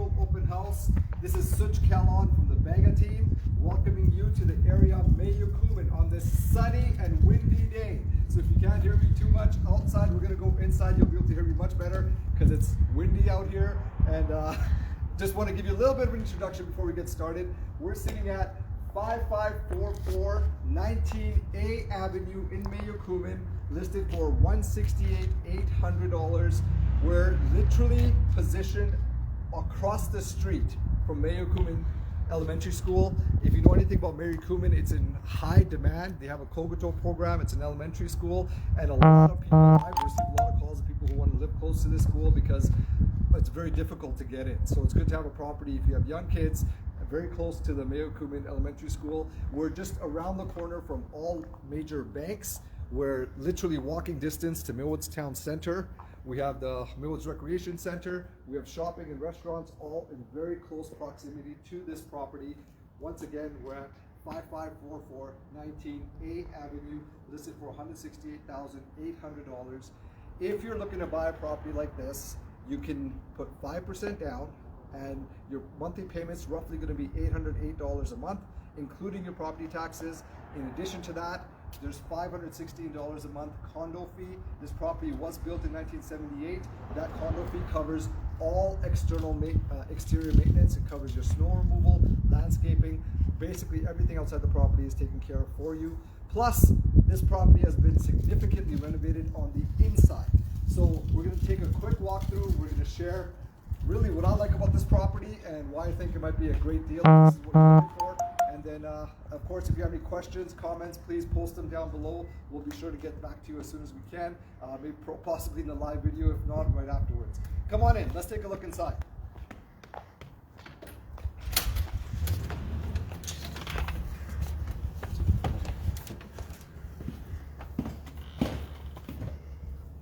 virtual open house. This is Kahlon from the Bagga team, welcoming you to the area of Meyokumin on this sunny and windy day. So if you can't hear me too much outside, we're gonna go inside. You'll be able to hear me much better because it's windy out here. And just want to give you a little bit of an introduction before we get started. We're sitting at 5544 19A Avenue in Meyokumin, listed for $168,800. We're literally positioned across the street from Meyokumin Elementary School. If you know anything about Meyokumin, it's in high demand. They have a Kogato program. It's an elementary school, and a lot of people, I've received a lot of calls of people who want to live close to this school because it's very difficult to get in. So it's good to have a property if you have young kids very close to the Meyokumin Elementary School. We're just around the corner from all major banks. We're literally walking distance to Millwoods Town Center. We have the Millwoods Recreation Center. We have shopping and restaurants all in very close proximity to this property. Once again, we're at 5544 19A Avenue, listed for $168,800. If you're looking to buy a property like this, you can put 5% down, and your monthly payment's roughly going to be $808 a month, including your property taxes. In addition to that, there's $516 a month condo fee. This property was built in 1978. That condo fee covers all external exterior maintenance. It covers your snow removal, landscaping, basically everything outside the property is taken care of for you. Plus, this property has been significantly renovated on the inside. So we're going to take a quick walkthrough. We're going to share really what I like about this property and why I think it might be a great deal. This is what you're looking for. And then, of course, if you have any questions, comments, please post them down below. We'll be sure to get back to you as soon as we can, maybe possibly in the live video, if not, right afterwards. Come on in. Let's take a look inside.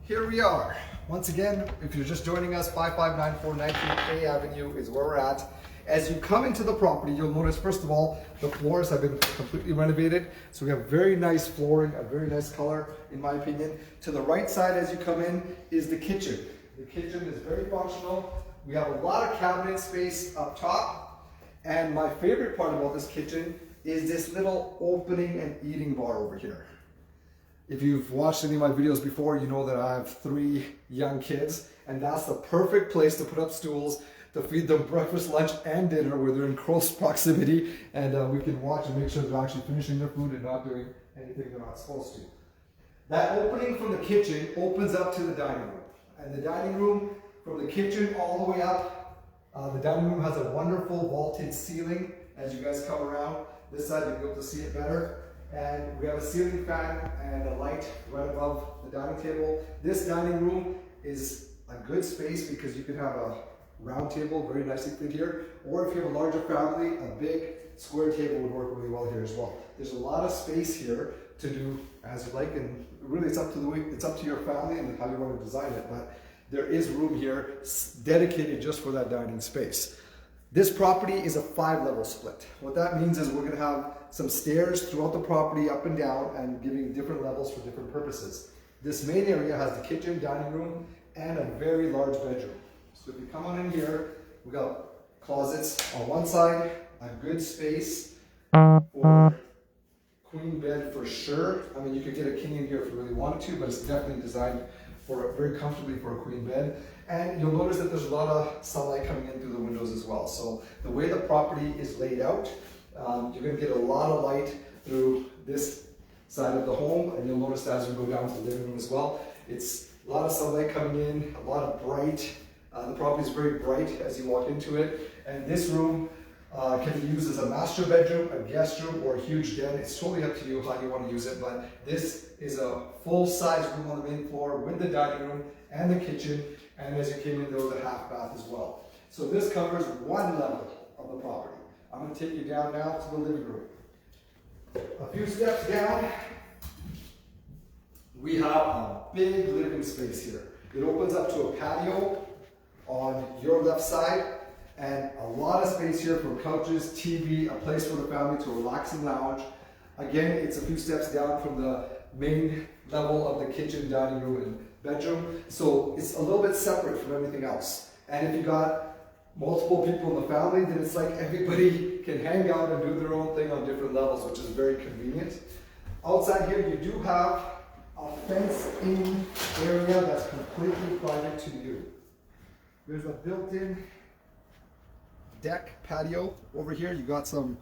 Here we are. Once again, if you're just joining us, 5594 19A Avenue is where we're at. As you come into the property, you'll notice, first of all, the floors have been completely renovated. So we have very nice flooring, a very nice color, in my opinion. To the right side as you come in is the kitchen. The kitchen is very functional. We have a lot of cabinet space up top. And my favorite part about this kitchen is this little opening and eating bar over here. If you've watched any of my videos before, you know that I have 3 young kids, and that's the perfect place to put up stools to feed them breakfast, lunch, and dinner where they're in close proximity, and we can watch and make sure they're actually finishing their food and not doing anything they're not supposed to. That opening from the kitchen opens up to the dining room, and the dining room from the kitchen all the way up, the dining room has a wonderful vaulted ceiling. As you guys come around this side, you'll be able to see it better. And we have a ceiling fan and a light right above the dining table. This dining room is a good space because you can have a round table, very nicely fit here. Or if you have a larger family, a big square table would work really well here as well. There's a lot of space here to do as you like, and really it's up to your family and how you want to design it. But there is room here dedicated just for that dining space. This property is a 5-level split. What that means is we're going to have some stairs throughout the property, up and down, and giving different levels for different purposes. This main area has the kitchen, dining room, and a very large bedroom. So if you come on in here, we got closets on one side, a good space for queen bed for sure. I mean, you could get a king in here if you really wanted to, but it's definitely designed for very comfortably for a queen bed. And you'll notice that there's a lot of sunlight coming in through the windows as well. So the way the property is laid out, you're going to get a lot of light through this side of the home, and you'll notice that as we go down to the living room as well. It's a lot of sunlight coming in, a lot of bright. The property is very bright as you walk into it. And this room can be used as a master bedroom, a guest room, or a huge den. It's totally up to you how you want to use it, but this is a full-size room on the main floor with the dining room and the kitchen, and as you came in, there was a half bath as well. So this covers one level of the property. I'm going to take you down now to the living room. A few steps down, we have a big living space here. It opens up to a patio on your left side, and a lot of space here for couches, TV, a place for the family to relax and lounge. Again, it's a few steps down from the main level of the kitchen, dining room, and bedroom, so it's a little bit separate from everything else. And if you got multiple people in the family, then it's like everybody can hang out and do their own thing on different levels, which is very convenient. Outside here, you do have a fenced-in area that's completely private to you. There's a built-in deck patio over here. You got some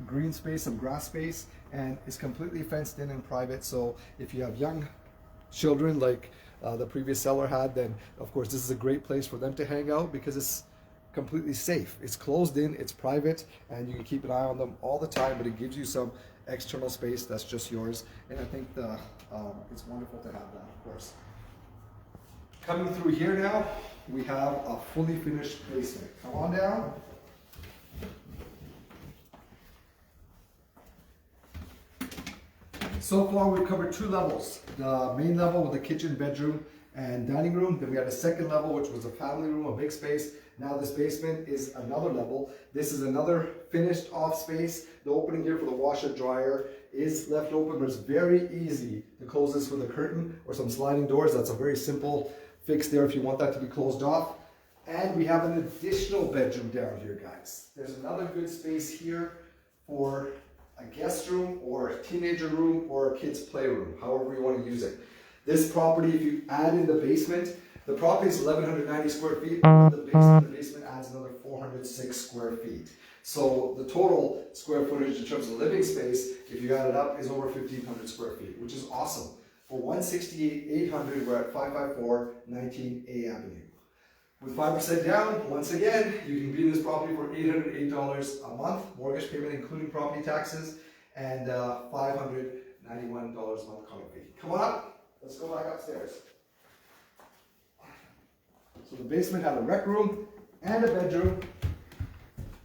green space, some grass space, and it's completely fenced in and private. So if you have young children like the previous seller had, then of course this is a great place for them to hang out because it's completely safe. It's closed in, it's private, and you can keep an eye on them all the time, but it gives you some external space that's just yours. And I think it's wonderful to have that, of course. Coming through here now, we have a fully finished basement. Come on down. So far we've covered 2 levels. The main level with the kitchen, bedroom, and dining room. Then we had a second level, which was a family room, a big space. Now this basement is another level. This is another finished off space. The opening here for the washer dryer is left open, but it's very easy to close this with a curtain or some sliding doors. That's a very simple fix there if you want that to be closed off. And we have an additional bedroom down here, guys. There's another good space here for a guest room or a teenager room or a kid's playroom, however you want to use it. This property, if you add in the basement, the property is 1,190 square feet. The basement adds another 406 square feet. So the total square footage in terms of living space, if you add it up, is over 1,500 square feet, which is awesome. For 168,800, we're at 554 19A Avenue. With 5% down, once again, you can be in this property for $808 a month, mortgage payment including property taxes, and $591 a month condo fee. Come on up. Let's go back upstairs. So the basement had a rec room and a bedroom.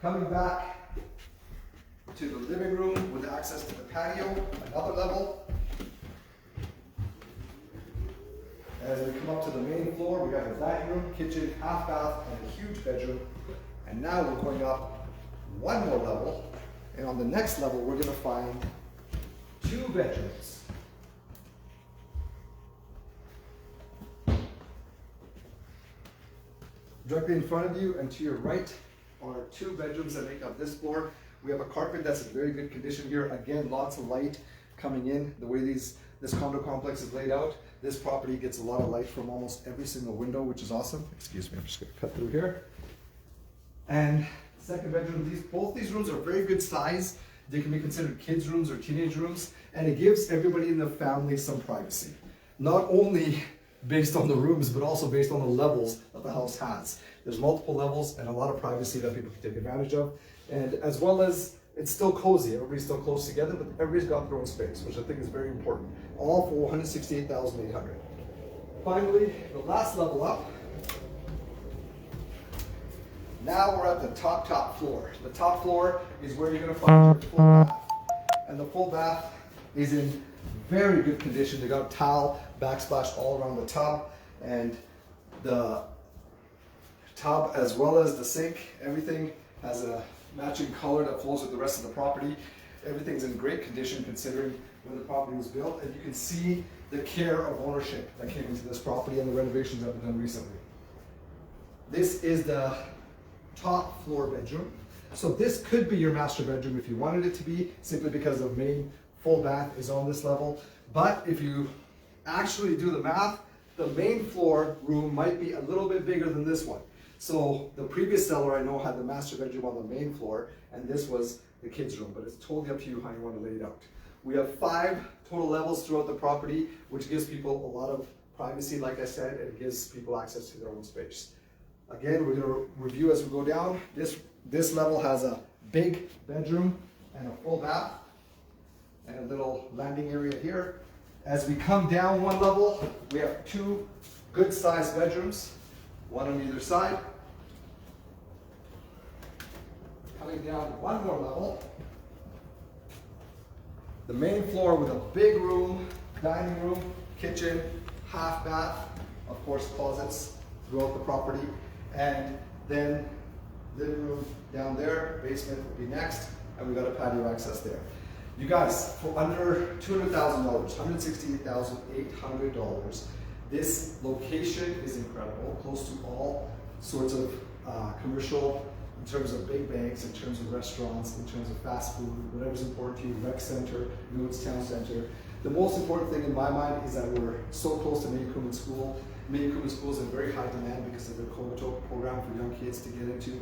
Coming back to the living room with access to the patio, another level. As we come up to the main floor, we got a dining room, kitchen, half bath, and a huge bedroom. And now we're going up 1 more level. And on the next level, we're going to find 2 bedrooms. Directly in front of you and to your right are 2 bedrooms that make up this floor. We have a carpet that's in very good condition here. Again, lots of light coming in. The way this condo complex is laid out, this property gets a lot of light from almost every single window, which is awesome. Excuse me, I'm just going to cut through here. And second bedroom, both these rooms are very good size. They can be considered kids' rooms or teenage rooms, and it gives everybody in the family some privacy. Not only based on the rooms, but also based on the levels that the house has. There's multiple levels and a lot of privacy that people can take advantage of. And as well as it's still cozy, everybody's still close together, but everybody's got their own space, which I think is very important. All for $168,800. Finally, the last level up. Now we're at the top floor. The top floor is where you're gonna find your full bath. And the full bath is in very good condition. They got towel, backsplash all around the tub, and the tub as well as the sink, everything has a matching color that flows with the rest of the property. Everything's in great condition considering when the property was built, and you can see the care of ownership that came into this property and the renovations that were done recently. This is the top floor bedroom. So this could be your master bedroom if you wanted it to be, simply because the main full bath is on this level. But if you actually do the math, the main floor room might be a little bit bigger than this one. So the previous seller I know had the master bedroom on the main floor, and this was the kids' room, but it's totally up to you how you want to lay it out. We have 5 total levels throughout the property, which gives people a lot of privacy, like I said, and it gives people access to their own space. Again, we're going to review as we go down. This level has a big bedroom and a full bath and a little landing area here. As we come down 1 level, we have 2 good-sized bedrooms, 1 on either side. Coming down 1 more level, the main floor with a big room, dining room, kitchen, half bath, of course closets throughout the property, and then living room down there, basement will be next, and we got a patio access there. You guys, for under $200,000, $168,800, this location is incredible, close to all sorts of commercial, in terms of big banks, in terms of restaurants, in terms of fast food, whatever's important to you, rec center, it's town center. The most important thing in my mind is that we're so close to Meyokumin School. Meyokumin School is in very high demand because of their Kogato program for young kids to get into.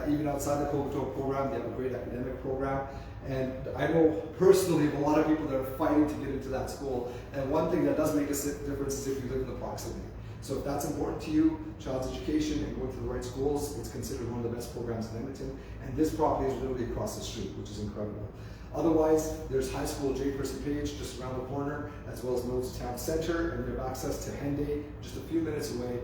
Even outside the Kogato program, they have a great academic program. And I know personally of a lot of people that are fighting to get into that school. And one thing that does make a difference is if you live in the proximity. So if that's important to you, child's education and going to the right schools, it's considered one of the best programs in Edmonton. And this property is literally across the street, which is incredible. Otherwise, there's High School J. Percy Page just around the corner, as well as Mills Town Center, and you have access to Henday just a few minutes away.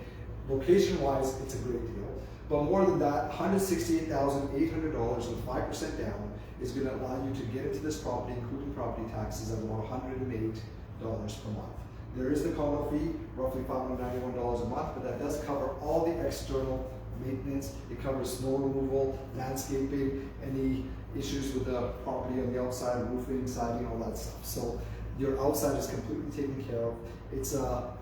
Location-wise, it's a great deal. But more than that, $168,800 with 5% down is going to allow you to get into this property, including property taxes, at about $108 per month. There is the condo fee, roughly $591 a month, but that does cover all the external maintenance. It covers snow removal, landscaping, any issues with the property on the outside, roofing, siding, all that stuff. So your outside is completely taken care of. It's a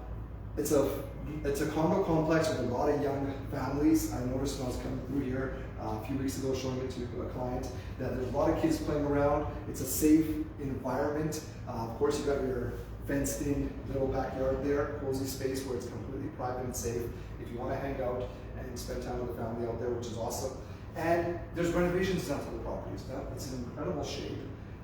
condo complex with a lot of young families. I noticed when I was coming through here a few weeks ago showing it to a client that there's a lot of kids playing around. It's a safe environment. Of course, you got your fenced in little backyard there, cozy space where it's completely private and safe if you want to hang out and spend time with the family out there, which is awesome. And there's renovations done to the property. It's in incredible shape.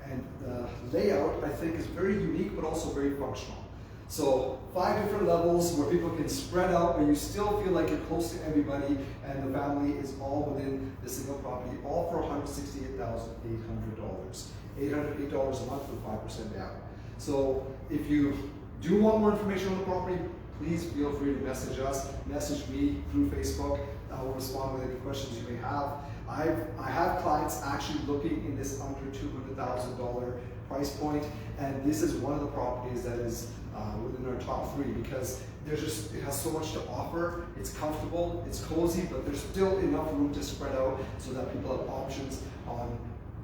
And the layout, I think, is very unique, but also very functional. So 5 different levels where people can spread out, but you still feel like you're close to everybody, and the family is all within the single property, all for $168,800. $808 a month with 5% down. So if you do want more information on the property, please feel free to message us, message me through Facebook. I will respond with any questions you may have. I have clients actually looking in this under $200,000 price point, and this is one of the properties that is within our top 3 because it has so much to offer. It's comfortable, it's cozy, but there's still enough room to spread out so that people have options on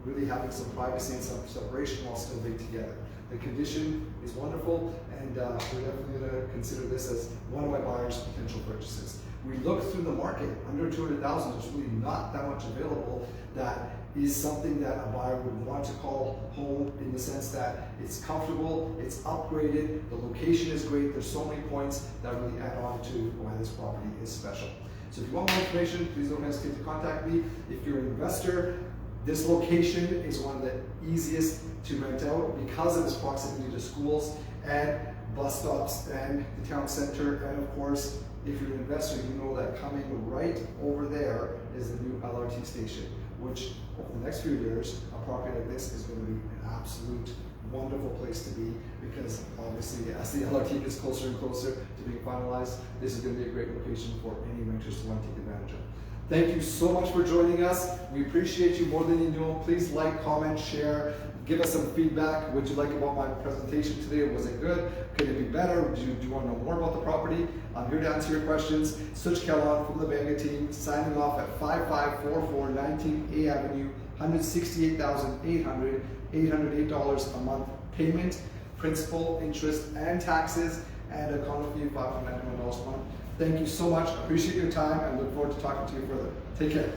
really having some privacy and some separation while still being together. The condition is wonderful, and we're definitely going to consider this as one of my buyers' potential purchases. We look through the market, under $200,000, there's really not that much available that is something that a buyer would want to call home, in the sense that it's comfortable, it's upgraded, the location is great, there's so many points that really add on to why this property is special. So if you want more information, please don't hesitate to contact me. If you're an investor, this location is one of the easiest to rent out because of its proximity to schools and bus stops and the town center. And of course, if you're an investor, you know that coming right over there is the new LRT station, which over the next few years, a property like this is going to be an absolute wonderful place to be, because obviously as the LRT gets closer and closer to being finalized, this is going to be a great location for any renters to want to take advantage of. Thank you so much for joining us. We appreciate you more than you know. Please like, comment, share, give us some feedback. What did you like about my presentation today? Was it good? Could it be better? Do you want to know more about the property? I'm here to answer your questions. Such Kahlon from the Bagga team, signing off at 5544 19A Avenue, $168,800, $808 a month payment, principal, interest, and taxes, and a condo fee of $591 a month. Thank you so much. Appreciate your time and look forward to talking to you further. Take care.